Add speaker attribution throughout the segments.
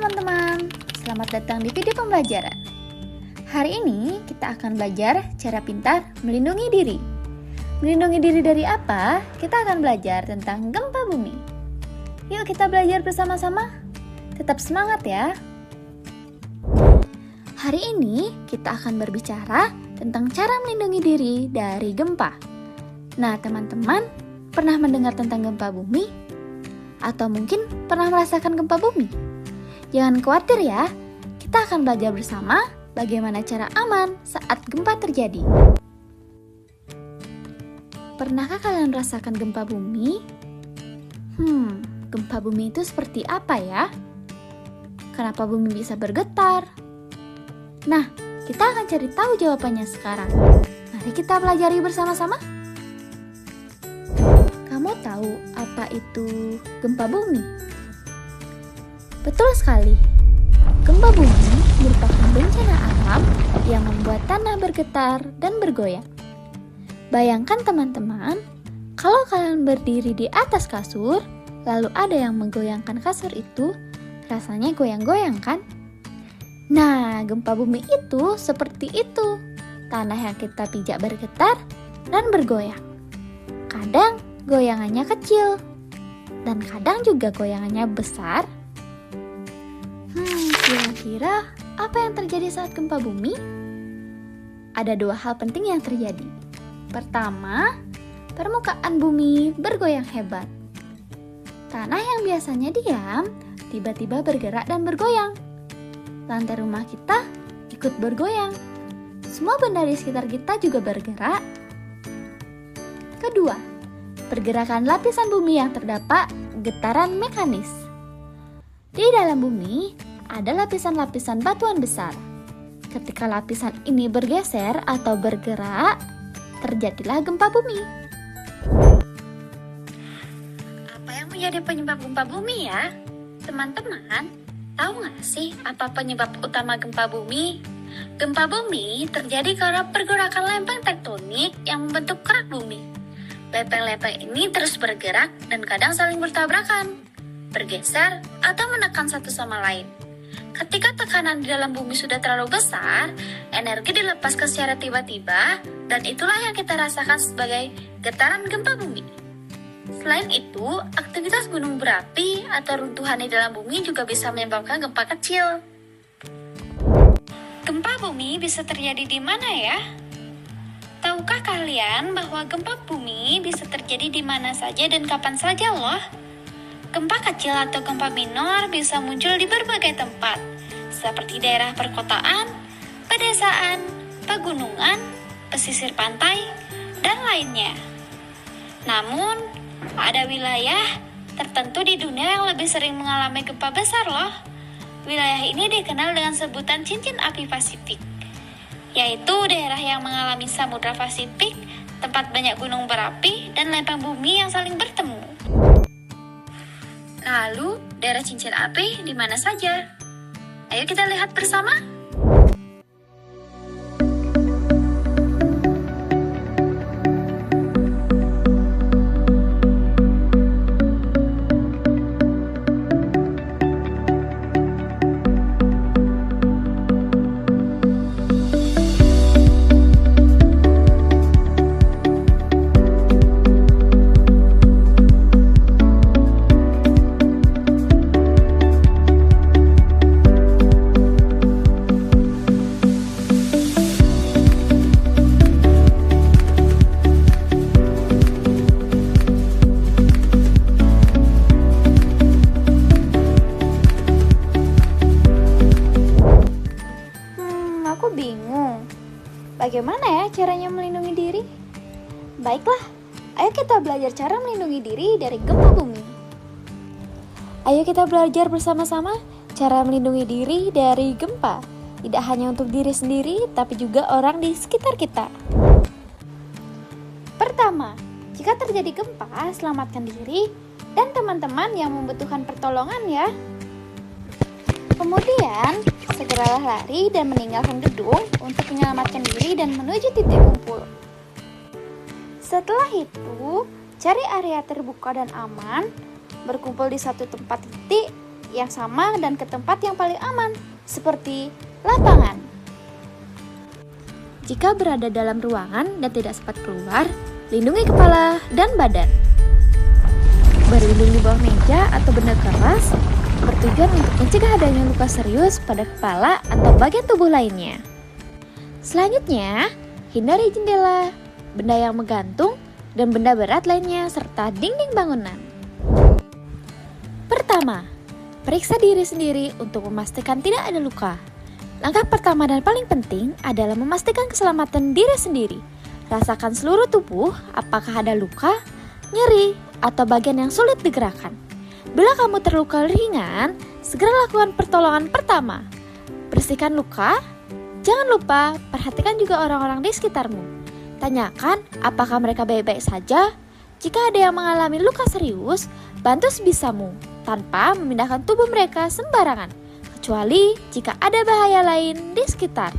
Speaker 1: teman-teman, selamat datang di video pembelajaran. Hari ini kita akan belajar cara pintar melindungi diri. Melindungi diri dari apa? Kita akan belajar tentang gempa bumi. Yuk kita belajar bersama-sama. Tetap semangat ya. Hari ini kita akan berbicara tentang cara melindungi diri dari gempa. Nah teman-teman, pernah mendengar tentang gempa bumi? Atau mungkin pernah merasakan gempa bumi? Jangan khawatir ya, kita akan belajar bersama bagaimana cara aman saat gempa terjadi. Pernahkah kalian rasakan gempa bumi? Gempa bumi itu seperti apa ya? Kenapa bumi bisa bergetar? Nah, kita akan cari tahu jawabannya sekarang. Mari kita pelajari bersama-sama. Kamu tahu apa itu gempa bumi? Betul sekali, gempa bumi merupakan bencana alam yang membuat tanah bergetar dan bergoyang. Bayangkan teman-teman, kalau kalian berdiri di atas kasur, lalu ada yang menggoyangkan kasur itu, rasanya goyang-goyang kan? Nah, gempa bumi itu seperti itu. Tanah yang kita pijak bergetar dan bergoyang. Kadang goyangannya kecil, dan kadang juga goyangannya besar. Kira-kira apa yang terjadi saat gempa bumi? Ada dua hal penting yang terjadi. Pertama, permukaan bumi bergoyang hebat. Tanah yang biasanya diam, tiba-tiba bergerak dan bergoyang. Lantai rumah kita ikut bergoyang. Semua benda di sekitar kita juga bergerak. Kedua, pergerakan lapisan bumi yang terdapat getaran mekanis. Di dalam bumi, ada lapisan-lapisan batuan besar. Ketika lapisan ini bergeser atau bergerak, terjadilah gempa bumi. Apa yang menjadi penyebab gempa bumi ya? Teman-teman, tahu nggak sih apa penyebab utama gempa bumi? Gempa bumi terjadi karena pergerakan lempeng tektonik yang membentuk kerak bumi. Lempeng-lempeng ini terus bergerak dan kadang saling bertabrakan, bergeser, atau menekan satu sama lain. Ketika tekanan di dalam bumi sudah terlalu besar, energi dilepaskan secara tiba-tiba, dan itulah yang kita rasakan sebagai getaran gempa bumi. Selain itu, aktivitas gunung berapi atau runtuhan di dalam bumi juga bisa menyebabkan gempa kecil. Gempa bumi bisa terjadi di mana ya? Tahukah kalian bahwa gempa bumi bisa terjadi di mana saja dan kapan saja loh? Gempa kecil atau gempa minor bisa muncul di berbagai tempat, seperti daerah perkotaan, pedesaan, pegunungan, pesisir pantai, dan lainnya. Namun, ada wilayah tertentu di dunia yang lebih sering mengalami gempa besar loh. Wilayah ini dikenal dengan sebutan cincin api Pasifik, yaitu daerah yang mengalami samudra Pasifik, tempat banyak gunung berapi dan lempeng bumi yang saling bertemu. Lalu, daerah cincin api di mana saja? Ayo kita lihat bersama. Aku bingung, bagaimana ya caranya melindungi diri? Baiklah, ayo kita belajar cara melindungi diri dari gempa bumi. Ayo kita belajar bersama-sama cara melindungi diri dari gempa. Tidak hanya untuk diri sendiri, tapi juga orang di sekitar kita. Pertama, jika terjadi gempa, selamatkan diri dan teman-teman yang membutuhkan pertolongan ya. Kemudian, segeralah lari dan meninggalkan gedung untuk menyelamatkan diri dan menuju titik kumpul. Setelah itu, cari area terbuka dan aman, berkumpul di satu tempat titik yang sama dan ke tempat yang paling aman, seperti lapangan. Jika berada dalam ruangan dan tidak sempat keluar, lindungi kepala dan badan. Berlindung di bawah meja atau benda keras bertujuan untuk mencegah adanya luka serius pada kepala atau bagian tubuh lainnya. Selanjutnya, hindari jendela, benda yang menggantung, dan benda berat lainnya serta dinding bangunan. Pertama, periksa diri sendiri untuk memastikan tidak ada luka. Langkah pertama dan paling penting adalah memastikan keselamatan diri sendiri. Rasakan seluruh tubuh, apakah ada luka, nyeri, atau bagian yang sulit digerakkan. Bila kamu terluka ringan, segera lakukan pertolongan pertama. Bersihkan luka. Jangan lupa perhatikan juga orang-orang di sekitarmu. Tanyakan apakah mereka baik-baik saja. Jika ada yang mengalami luka serius, bantu sebisamu tanpa memindahkan tubuh mereka sembarangan, kecuali jika ada bahaya lain di sekitar.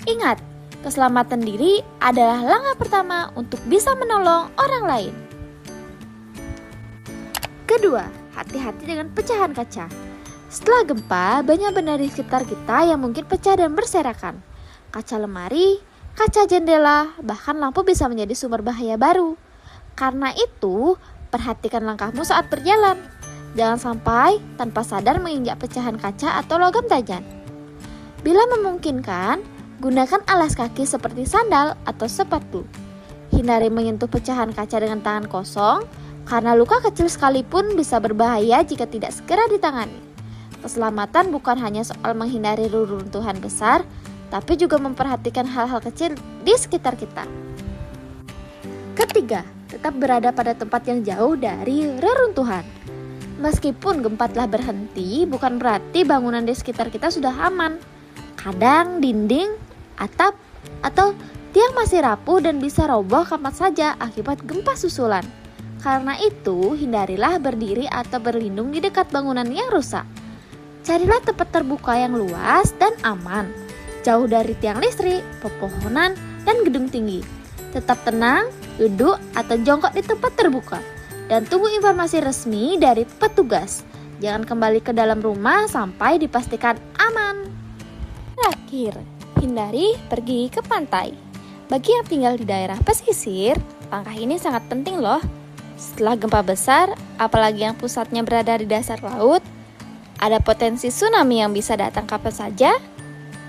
Speaker 1: Ingat, keselamatan diri adalah langkah pertama untuk bisa menolong orang lain. Kedua, hati-hati dengan pecahan kaca. Setelah gempa, banyak benda di sekitar kita yang mungkin pecah dan berserakan. Kaca lemari, kaca jendela, bahkan lampu bisa menjadi sumber bahaya baru. Karena itu, perhatikan langkahmu saat berjalan. Jangan sampai tanpa sadar menginjak pecahan kaca atau logam tajam. Bila memungkinkan, gunakan alas kaki seperti sandal atau sepatu. Hindari menyentuh pecahan kaca dengan tangan kosong, karena luka kecil sekalipun bisa berbahaya jika tidak segera ditangani. Keselamatan bukan hanya soal menghindari reruntuhan besar, tapi juga memperhatikan hal-hal kecil di sekitar kita. Ketiga, tetap berada pada tempat yang jauh dari reruntuhan. Meskipun gempa telah berhenti, bukan berarti bangunan di sekitar kita sudah aman. Kadang dinding, atap, atau tiang masih rapuh dan bisa roboh kapan saja akibat gempa susulan. Karena itu, hindarilah berdiri atau berlindung di dekat bangunan yang rusak. Carilah tempat terbuka yang luas dan aman, jauh dari tiang listrik, pepohonan, dan gedung tinggi. Tetap tenang, duduk atau jongkok di tempat terbuka, dan tunggu informasi resmi dari petugas. Jangan kembali ke dalam rumah sampai dipastikan aman. Terakhir, hindari pergi ke pantai. Bagi yang tinggal di daerah pesisir, langkah ini sangat penting loh. Setelah gempa besar, apalagi yang pusatnya berada di dasar laut, ada potensi tsunami yang bisa datang kapan saja.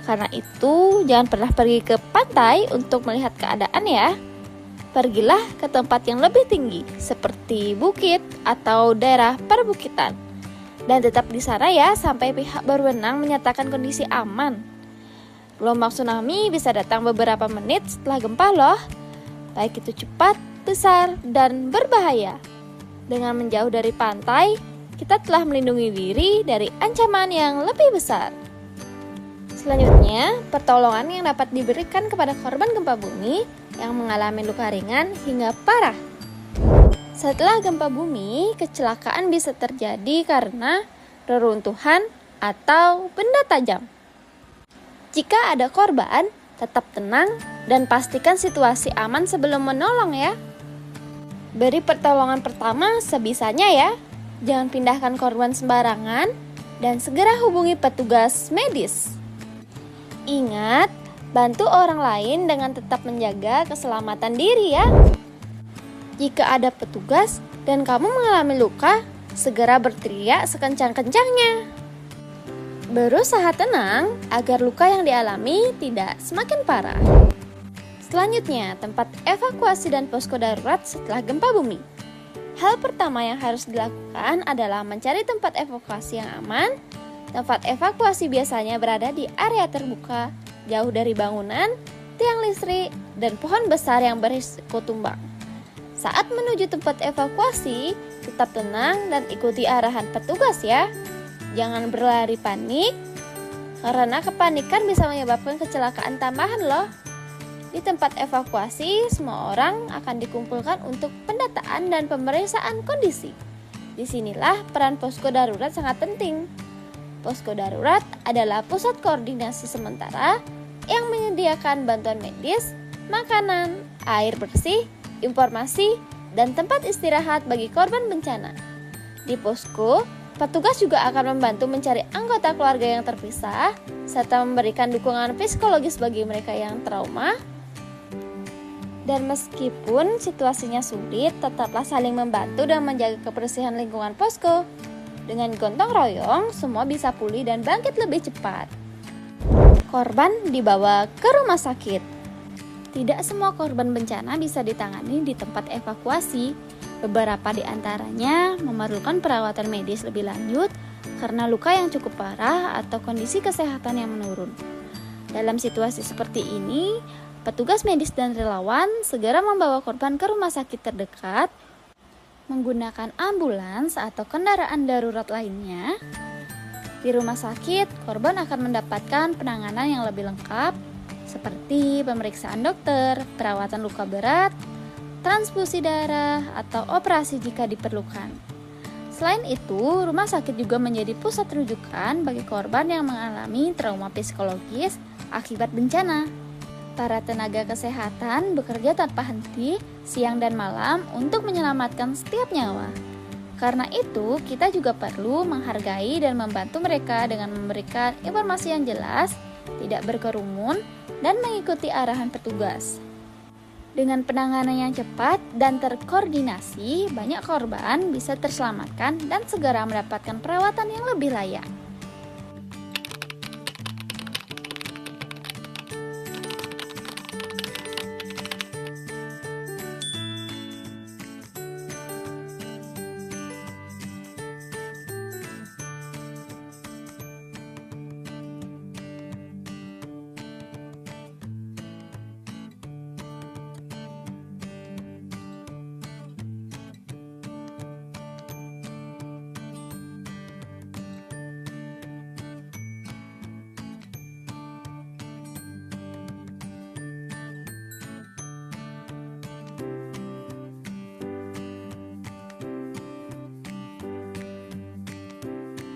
Speaker 1: Karena itu, jangan pernah pergi ke pantai untuk melihat keadaan ya. Pergilah ke tempat yang lebih tinggi, seperti bukit atau daerah perbukitan. Dan tetap di sana ya sampai pihak berwenang menyatakan kondisi aman. Gelombang tsunami bisa datang beberapa menit setelah gempa loh. Baik itu cepat, besar, dan berbahaya. Dengan menjauh dari pantai, kita telah melindungi diri dari ancaman yang lebih besar. Selanjutnya, pertolongan yang dapat diberikan kepada korban gempa bumi yang mengalami luka ringan hingga parah. Setelah gempa bumi, kecelakaan bisa terjadi karena reruntuhan atau benda tajam. Jika ada korban, tetap tenang dan pastikan situasi aman sebelum menolong ya. Beri pertolongan pertama sebisanya ya. Jangan pindahkan korban sembarangan dan segera hubungi petugas medis. Ingat, bantu orang lain dengan tetap menjaga keselamatan diri ya. Jika ada petugas dan kamu mengalami luka, segera berteriak sekencang-kencangnya. Berusaha tenang agar luka yang dialami tidak semakin parah. Selanjutnya, tempat evakuasi dan posko darurat setelah gempa bumi. Hal pertama yang harus dilakukan adalah mencari tempat evakuasi yang aman. Tempat evakuasi biasanya berada di area terbuka, jauh dari bangunan, tiang listrik, dan pohon besar yang berisiko tumbang. Saat menuju tempat evakuasi, tetap tenang dan ikuti arahan petugas ya. Jangan berlari panik, karena kepanikan bisa menyebabkan kecelakaan tambahan loh. Di tempat evakuasi, semua orang akan dikumpulkan untuk pendataan dan pemeriksaan kondisi. Disinilah peran posko darurat sangat penting. Posko darurat adalah pusat koordinasi sementara yang menyediakan bantuan medis, makanan, air bersih, informasi, dan tempat istirahat bagi korban bencana. Di posko,
Speaker 2: Petugas juga akan membantu mencari anggota keluarga yang terpisah, serta memberikan dukungan psikologis bagi mereka yang trauma. Dan meskipun situasinya sulit, tetaplah saling membantu dan menjaga kebersihan lingkungan posko. Dengan gotong royong, semua bisa pulih dan bangkit lebih cepat. Korban dibawa ke rumah sakit. Tidak semua korban bencana bisa ditangani di tempat evakuasi. Beberapa di antaranya memerlukan perawatan medis lebih lanjut karena luka yang cukup parah atau kondisi kesehatan yang menurun. Dalam situasi seperti ini, petugas medis dan relawan segera membawa korban ke rumah sakit terdekat menggunakan ambulans atau kendaraan darurat lainnya. Di rumah sakit, korban akan mendapatkan penanganan yang lebih lengkap seperti pemeriksaan dokter, perawatan luka berat, transfusi darah, atau operasi jika diperlukan. Selain itu, rumah sakit juga menjadi pusat rujukan bagi korban yang mengalami trauma psikologis akibat bencana. Para tenaga kesehatan bekerja tanpa henti siang dan malam untuk menyelamatkan setiap nyawa. Karena itu, kita juga perlu menghargai dan membantu mereka dengan memberikan informasi yang jelas, tidak berkerumun, dan mengikuti arahan petugas. Dengan penanganan yang cepat dan terkoordinasi, banyak korban bisa terselamatkan dan segera mendapatkan perawatan yang lebih layak.